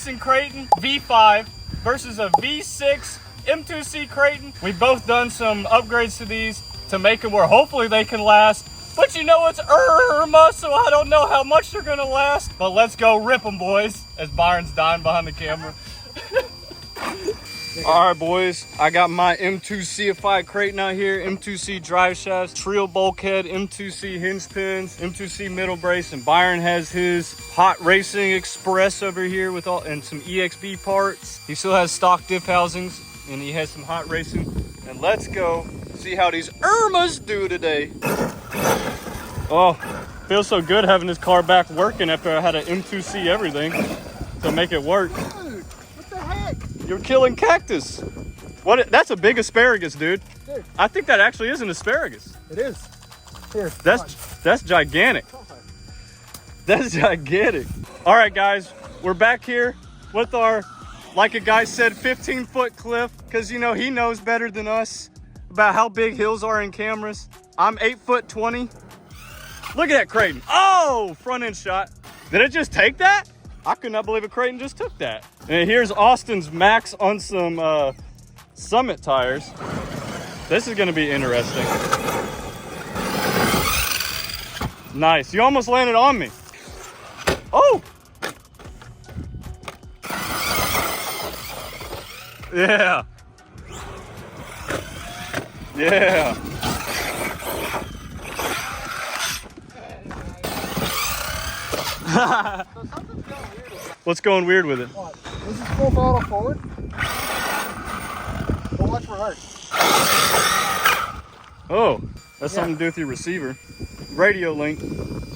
racing Kraton V5 versus a V6 M2C Kraton. We've both done some upgrades to these to make them where hopefully they can last. But you know it's ERRMA, so I don't know how much they're gonna last. But let's go rip them, boys, as Byron's dying behind the camera. All right, boys, I got my M2C-ified Kraton out here, M2C drive shafts, trio bulkhead, M2C hinge pins, M2C middle brace, and Byron has his Hot Racing Express over here with all and some EXB parts. He still has stock diff housings, and he has some Hot Racing. And let's go see how these ERRMAs do today. Oh, feels so good having this car back working after I had an M2C everything to make it work. Dude, what the heck? You're killing cactus. What? That's a big asparagus, dude. Dude. I think that actually is an asparagus. It is. Here. That's gigantic. That's gigantic. All right, guys, we're back here with our, like a guy said, 15-foot cliff, because you know he knows better than us about how big hills are in cameras. I'm 8'20". Look at that Kraton. Oh, front end shot. Did it just take that? I could not believe a Kraton just took that. And here's Austin's max on some Summit tires. This is gonna be interesting. Nice, you almost landed on me. Oh! Yeah. Yeah. What's going weird with it? What? This is full throttle forward. But watch reverse. Oh, that's something to do with your receiver. Radio link.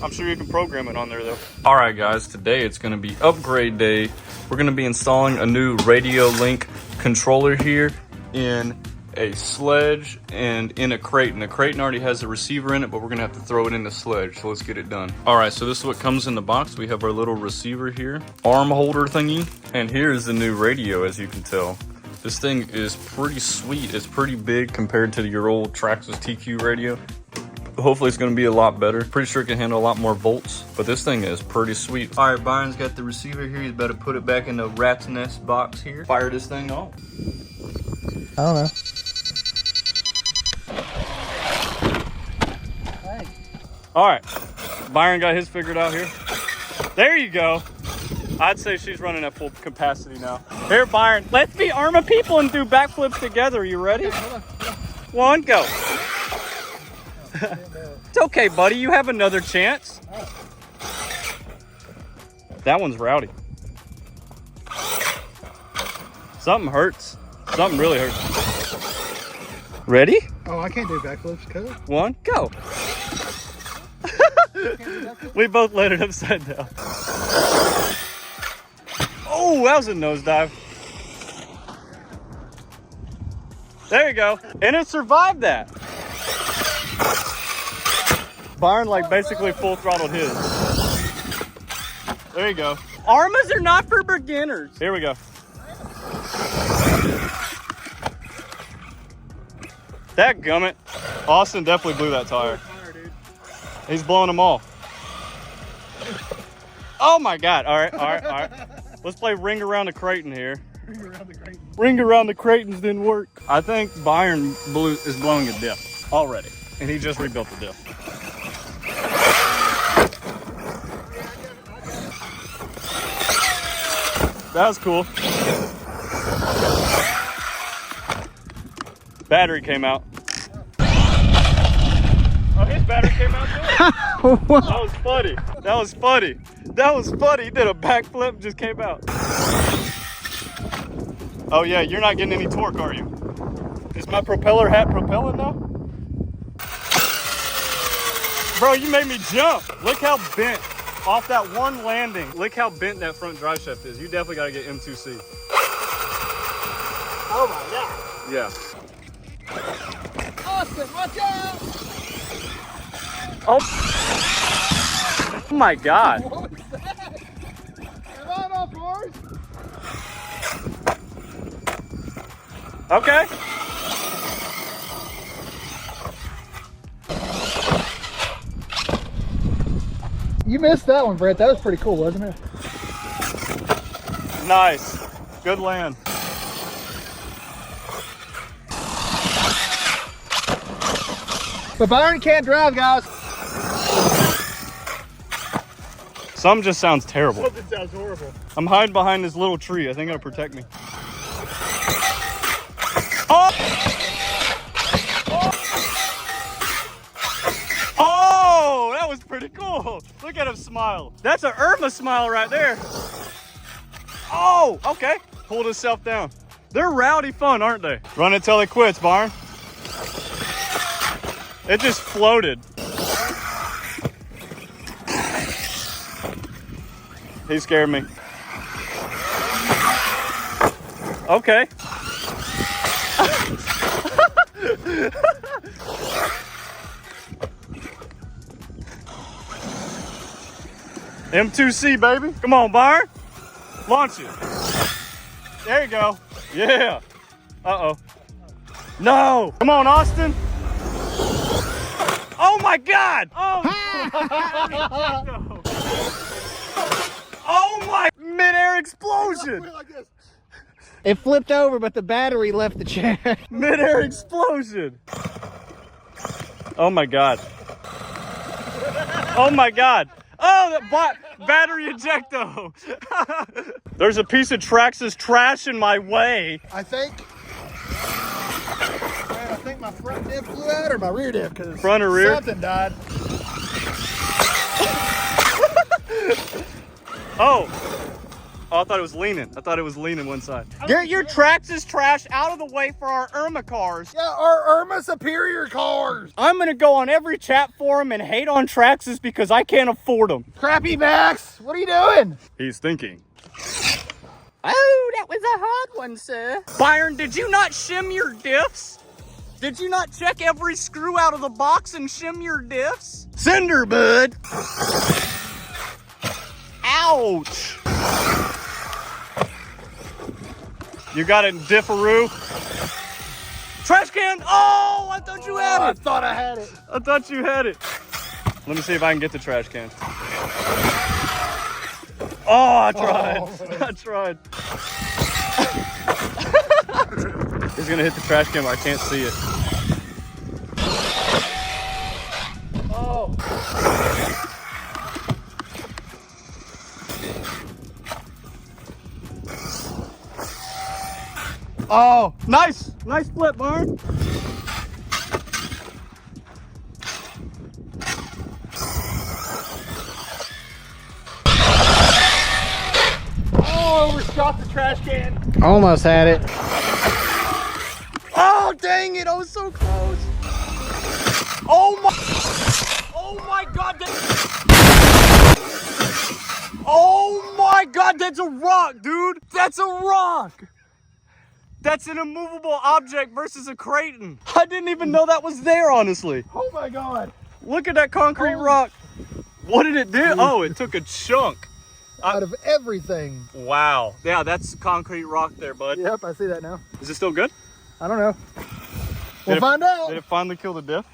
I'm sure you can program it on there though. All right, guys, today it's gonna be upgrade day. We're gonna be installing a new radio link controller here in a sledge and in a Kraton. The Kraton already has a receiver in it, but we're gonna have to throw it in the sledge, so let's get it done. All right, so this is what comes in the box. We have our little receiver here, arm holder thingy, and here is the new radio, as you can tell. This thing is pretty sweet. It's pretty big compared to your old Traxxas TQ radio. Hopefully it's gonna be a lot better. Pretty sure it can handle a lot more volts, but this thing is pretty sweet. All right, Byron's got the receiver here. He's about to put it back in the rat's nest box here. Fire this thing off. I don't know. All right, Byron got his figured out here. There you go. I'd say she's running at full capacity now. Here, Byron, let's be Arrma people and do backflips together. You ready? Okay, hold on. One, go. It's okay, buddy. You have another chance. That one's rowdy. Something hurts. Something really hurts. Ready? Oh, I can't do backflips, cuz. One, go. We both let it upside down. Oh, that was a nosedive. There you go. And it survived that. Byron like basically full throttled his. There you go. Arrmas are not for beginners. Here we go. That gummit. Austin definitely blew that tire. He's blowing them all. Oh my God. All right, all right, all right. Let's play ring around the Kraton here. Ring around the Kraton. Ring around the Kratons didn't work. I think Byron is blowing a diff already. And he just rebuilt the diff. That was cool. Battery came out. Oh, his battery came out too? That was funny. That was funny. That was funny. He did a backflip and just came out. Oh yeah, you're not getting any torque, are you? Is my propeller hat propelling now? Bro, you made me jump. Look how bent off that one landing. Look how bent that front drive shaft is. You definitely gotta get M2C. Oh my God. Yeah. Austin, watch out! Oh my God. What was that? Am I on board? Okay. You missed that one, Brett. That was pretty cool, wasn't it? Nice. Good land. But Byron can't drive, guys. Some just sounds terrible. Something sounds horrible. I'm hiding behind this little tree. I think it'll protect me. Oh! Oh, that was pretty cool. Look at him smile. That's an ERRMA smile right there. Oh, okay. Pulled himself down. They're rowdy fun, aren't they? Run it till it quits, Byron. It just floated. He scared me. Okay. M2C, baby. Come on, Byron. Launch it. There you go. Yeah. Uh-oh. No. Come on, Austin. Oh, my God. Oh, oh my. Mid-air explosion. It flipped over, but the battery left the chair. Mid-air explosion. Oh, my God. Oh, my God. Oh, the battery ejecto. There's a piece of Traxxas trash in my way. I think my front diff blew out or my rear diff, because front or rear? Something died. Oh, I thought it was leaning. I thought it was leaning one side. Get your Traxxas trash out of the way for our ERRMA cars. Yeah, our ERRMA Superior cars. I'm gonna go on every chat forum and hate on Traxxas because I can't afford them. Crappy Max, what are you doing? He's thinking. Oh, that was a hard one, sir. Byron, did you not shim your diffs? Did you not check every screw out of the box and shim your diffs? Cinder, bud. Ouch. You got it, differoo. Trash can. Oh, I thought you had it. I thought I had it. I thought you had it. Let me see if I can get the trash can. Oh, I tried. Oh. I tried. He's gonna hit the trash can, but I can't see it. Oh. Oh, nice. Nice flip, Byron. Oh, overshot the trash can. Almost had it. Oh, dang it. I was so close. Oh my God. Oh my God, that's a rock, dude. That's a rock. That's an immovable object versus a Kraton. I didn't even know that was there, honestly. Oh my God. Look at that concrete rock. What did it do? Oh, it took a chunk. Out of everything. Wow. Yeah, that's concrete rock there, bud. Yep, I see that now. Is it still good? I don't know. We'll find out. Did it finally kill the diff?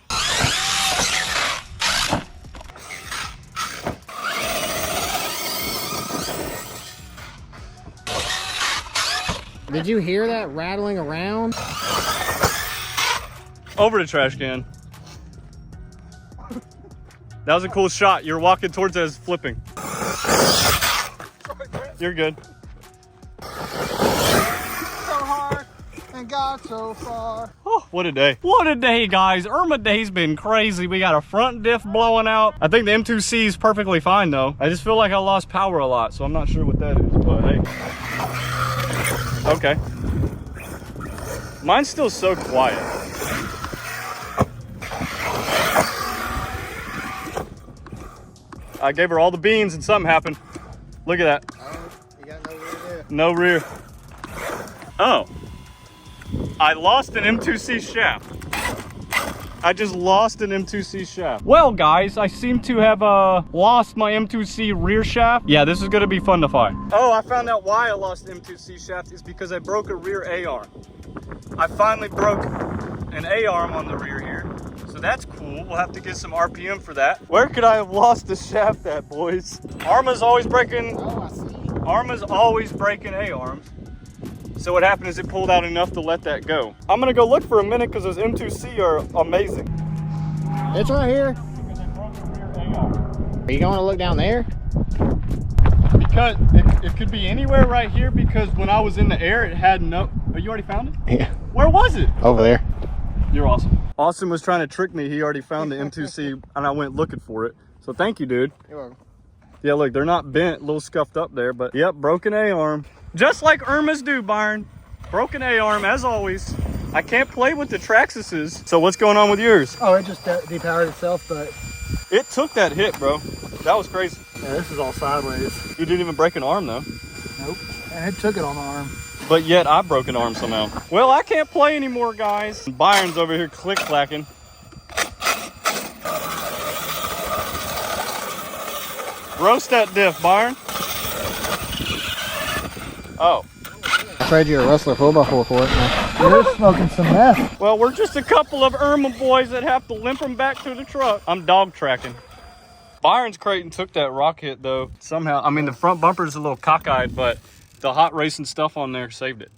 Did you hear that rattling around? Over the trash can. That was a cool shot. You're walking towards it as flipping. You're good. So hard and got so far. Oh, what a day. What a day, guys. ERRMA day's been crazy. We got a front diff blowing out. I think the M2C is perfectly fine, though. I just feel like I lost power a lot, so I'm not sure what that is, but hey. Okay. Mine's still so quiet. I gave her all the beans and something happened. Look at that. You got no rear there. No rear. Oh. I lost an M2C shaft. I just lost an M2C shaft. Well, guys, I seem to have lost my M2C rear shaft. Yeah, this is gonna be fun to find. Oh, I found out why I lost the M2C shaft is because I broke a rear A-arm. I finally broke an A-arm on the rear here. So that's cool. We'll have to get some RPM for that. Where could I have lost the shaft at, boys? ERRMA's always breaking. Oh, I see. Arrma's always breaking A-arms. So what happened is it pulled out enough to let that go. I'm gonna go look for a minute because those M2C are amazing. It's right here. Are you going to look down there? Because it could be anywhere right here because when I was in the air, it had no... Oh, you already found it? Yeah. Where was it? Over there. You're awesome. Austin was trying to trick me. He already found the M2C and I went looking for it. So thank you, dude. You're welcome. Yeah, look, they're not bent, a little scuffed up there, but yep, broken A-arm. Just like ERRMA's do, Byron. Broken A-arm, as always. I can't play with the Traxxas's. So what's going on with yours? Oh, it just depowered itself, but It took that hit, bro. That was crazy. yeah, this is all sideways. You didn't even break an arm, though. Nope. And it took it on the arm. But yet, I broke an arm somehow. Well, I can't play anymore, guys. Byron's over here click-clacking. Roast that diff, Byron. Oh. I afraid you're a Rustler 4x4 for it. Man. You're smoking some meth. Well, we're just a couple of ERRMA boys that have to limp them back to the truck. I'm dog tracking. Byron's Kraton took that rock hit, though. Somehow, I mean, the front bumper's a little cockeyed, but the hot racing stuff on there saved it.